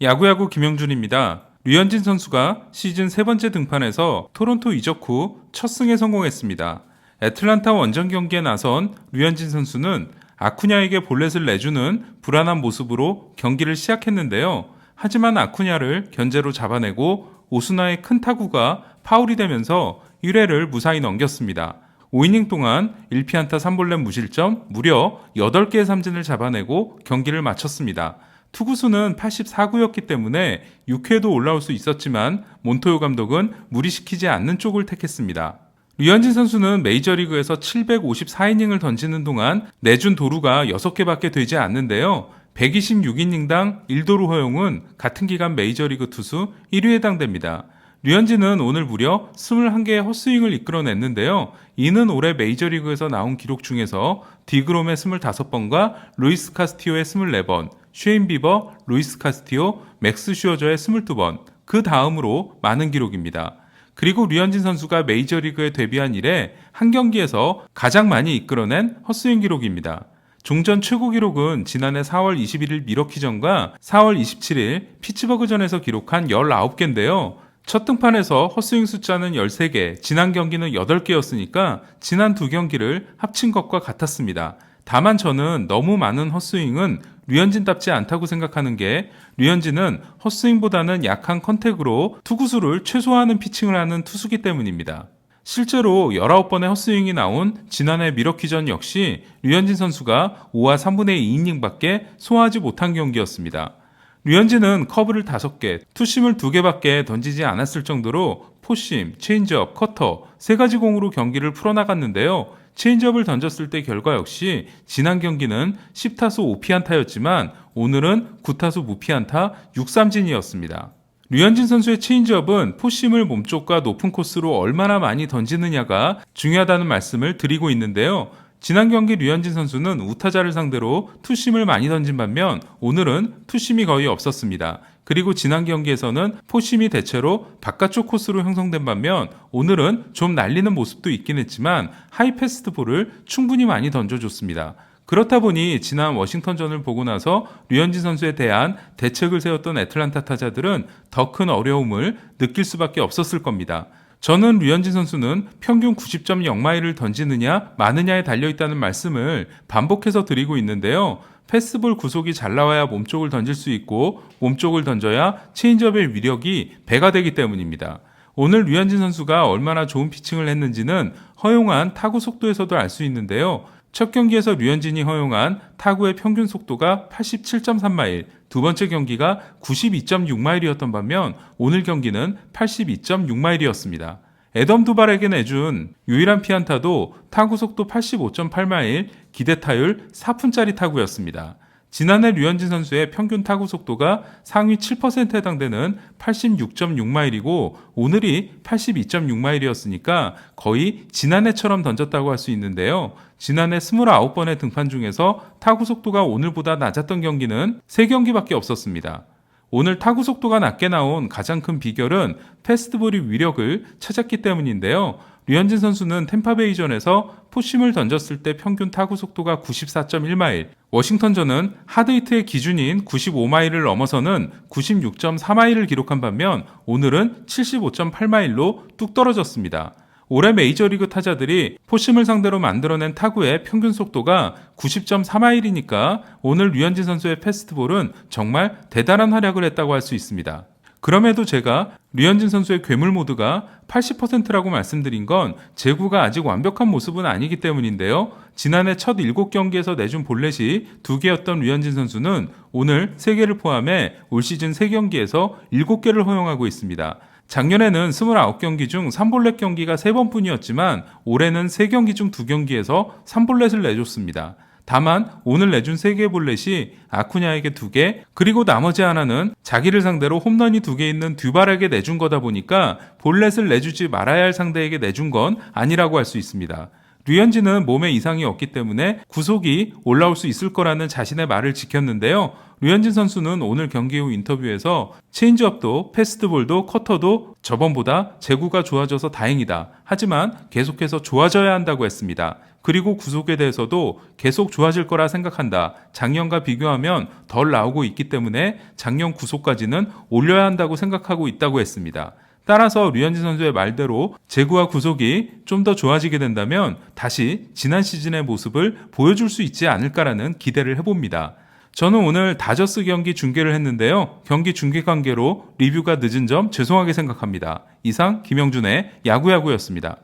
야구야구 김영준입니다. 류현진 선수가 시즌 세 번째 등판에서 토론토 이적 후 첫 승에 성공했습니다. 애틀란타 원정 경기에 나선 류현진 선수는 아쿠냐에게 볼넷을 내주는 불안한 모습으로 경기를 시작했는데요. 하지만 아쿠냐를 견제로 잡아내고 오스나의 큰 타구가 파울이 되면서 1회를 무사히 넘겼습니다. 5이닝 동안 1피안타 3볼넷 무실점 무려 8개의 삼진을 잡아내고 경기를 마쳤습니다. 투구수는 84구였기 때문에 6회도 올라올 수 있었지만 몬토요 감독은 무리시키지 않는 쪽을 택했습니다. 류현진 선수는 메이저리그에서 754이닝을 던지는 동안 내준 도루가 6개밖에 되지 않는데요. 126이닝당 1도루 허용은 같은 기간 메이저리그 투수 1위에 해당됩니다. 류현진은 오늘 무려 21개의 헛스윙을 이끌어냈는데요. 이는 올해 메이저리그에서 나온 기록 중에서 디그롬의 25번과 루이스 카스티오의 24번, 쉐인 비버, 루이스 카스티오, 맥스 슈어저의 22번, 그 다음으로 많은 기록입니다. 그리고 류현진 선수가 메이저리그에 데뷔한 이래 한 경기에서 가장 많이 이끌어낸 헛스윙 기록입니다. 종전 최고 기록은 지난해 4월 21일 미러키전과 4월 27일 피츠버그전에서 기록한 19개인데요. 첫 등판에서 헛스윙 숫자는 13개, 지난 경기는 8개였으니까 지난 두 경기를 합친 것과 같았습니다. 다만 저는 너무 많은 헛스윙은 류현진답지 않다고 생각하는 게 류현진은 헛스윙보다는 약한 컨택으로 투구수를 최소화하는 피칭을 하는 투수기 때문입니다. 실제로 19번의 헛스윙이 나온 지난해 미러키전 역시 류현진 선수가 5와 3분의 2이닝밖에 소화하지 못한 경기였습니다. 류현진은 커브를 5개, 투심을 2개밖에 던지지 않았을 정도로 포심, 체인지업, 커터 3가지 공으로 경기를 풀어나갔는데요. 체인지업을 던졌을 때 결과 역시 지난 경기는 10타수 5피안타였지만 오늘은 9타수 무피안타 6삼진이었습니다. 류현진 선수의 체인지업은 포심을 몸쪽과 높은 코스로 얼마나 많이 던지느냐가 중요하다는 말씀을 드리고 있는데요. 지난 경기 류현진 선수는 우타자를 상대로 투심을 많이 던진 반면 오늘은 투심이 거의 없었습니다. 그리고 지난 경기에서는 포심이 대체로 바깥쪽 코스로 형성된 반면 오늘은 좀 날리는 모습도 있긴 했지만 하이패스트 볼을 충분히 많이 던져줬습니다. 그렇다 보니 지난 워싱턴전을 보고 나서 류현진 선수에 대한 대책을 세웠던 애틀란타 타자들은 더 큰 어려움을 느낄 수밖에 없었을 겁니다. 저는 류현진 선수는 평균 90.0마일을 던지느냐 마느냐에 달려있다는 말씀을 반복해서 드리고 있는데요. 패스트볼 구속이 잘 나와야 몸쪽을 던질 수 있고 몸쪽을 던져야 체인지업의 위력이 배가 되기 때문입니다. 오늘 류현진 선수가 얼마나 좋은 피칭을 했는지는 허용한 타구 속도에서도 알 수 있는데요. 첫 경기에서 류현진이 허용한 타구의 평균 속도가 87.3마일, 두 번째 경기가 92.6마일이었던 반면 오늘 경기는 82.6마일이었습니다. 애덤 두발에게 내준 유일한 피안타도 타구 속도 85.8마일, 기대 타율 4푼짜리 타구였습니다. 지난해 류현진 선수의 평균 타구 속도가 상위 7%에 해당되는 86.6마일이고 오늘이 82.6마일이었으니까 거의 지난해처럼 던졌다고 할 수 있는데요. 지난해 29번의 등판 중에서 타구 속도가 오늘보다 낮았던 경기는 3경기밖에 없었습니다. 오늘 타구 속도가 낮게 나온 가장 큰 비결은 패스트볼이 위력을 찾았기 때문인데요. 류현진 선수는 템파베이전에서 포심을 던졌을 때 평균 타구 속도가 94.1마일, 워싱턴전은 하드히트의 기준인 95마일을 넘어서는 96.4마일을 기록한 반면 오늘은 75.8마일로 뚝 떨어졌습니다. 올해 메이저리그 타자들이 포심을 상대로 만들어낸 타구의 평균 속도가 90.4마일이니까 오늘 류현진 선수의 패스트볼은 정말 대단한 활약을 했다고 할 수 있습니다. 그럼에도 제가 류현진 선수의 괴물 모드가 80%라고 말씀드린 건 제구가 아직 완벽한 모습은 아니기 때문인데요. 지난해 첫 7경기에서 내준 볼넷이 2개였던 류현진 선수는 오늘 3개를 포함해 올 시즌 3경기에서 7개를 허용하고 있습니다. 작년에는 29경기 중 3볼넷 경기가 3번뿐이었지만 올해는 3경기 중 2경기에서 3볼넷을 내줬습니다. 다만 오늘 내준 3개의 볼넷이 아쿠냐에게 2개, 그리고 나머지 하나는 자기를 상대로 홈런이 2개 있는 듀발에게 내준 거다 보니까 볼넷을 내주지 말아야 할 상대에게 내준 건 아니라고 할 수 있습니다. 류현진은 몸에 이상이 없기 때문에 구속이 올라올 수 있을 거라는 자신의 말을 지켰는데요. 류현진 선수는 오늘 경기 후 인터뷰에서 체인지업도 패스트볼도 커터도 저번보다 제구가 좋아져서 다행이다. 하지만 계속해서 좋아져야 한다고 했습니다. 그리고 구속에 대해서도 계속 좋아질 거라 생각한다. 작년과 비교하면 덜 나오고 있기 때문에 작년 구속까지는 올려야 한다고 생각하고 있다고 했습니다. 따라서 류현진 선수의 말대로 제구와 구속이 좀 더 좋아지게 된다면 다시 지난 시즌의 모습을 보여줄 수 있지 않을까라는 기대를 해봅니다. 저는 오늘 다저스 경기 중계를 했는데요. 경기 중계 관계로 리뷰가 늦은 점 죄송하게 생각합니다. 이상 김영준의 야구야구였습니다.